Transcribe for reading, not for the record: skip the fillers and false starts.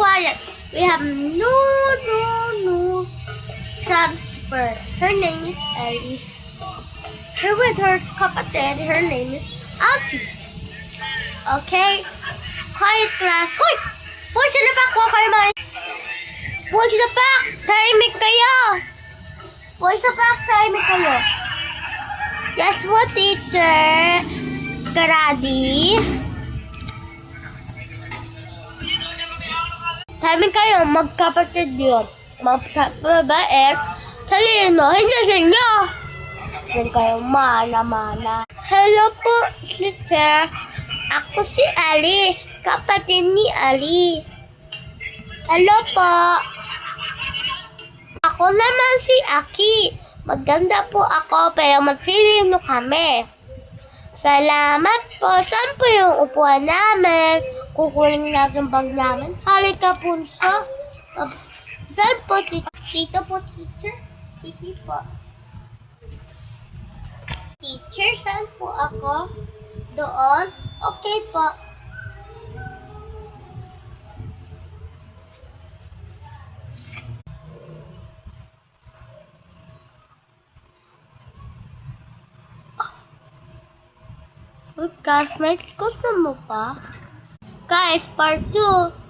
quiet. We have no transfer. Her name is Alice. Her with her kapatid, her name is Elsie. Okay? Quiet class. Hoy! Hoy, sa napak ko kayo mga... Hoy, sa napak! Tahimik kayo! Hoy, sa napak! Tahimik kayo. Yes, what teacher? Karadi. Tahimik kayo, magkapatid yun. Magkapabait. Talino, hindi sa inyo. Diyan kayo, mana-mana. Hello po, teacher. Ako si Alice, kapatid ni Alice. Hello po. Ako naman si Aki. Maganda po ako, pero magsilino kami. Salamat po. Saan po yung upuan namin? Kukuling natin bag namin. Halika punso. Saan po, dito po, teacher? Sige po. Teacher, saan po ako? Doon? Okay po. Classmates, gusto mo pa? Guys, part 2.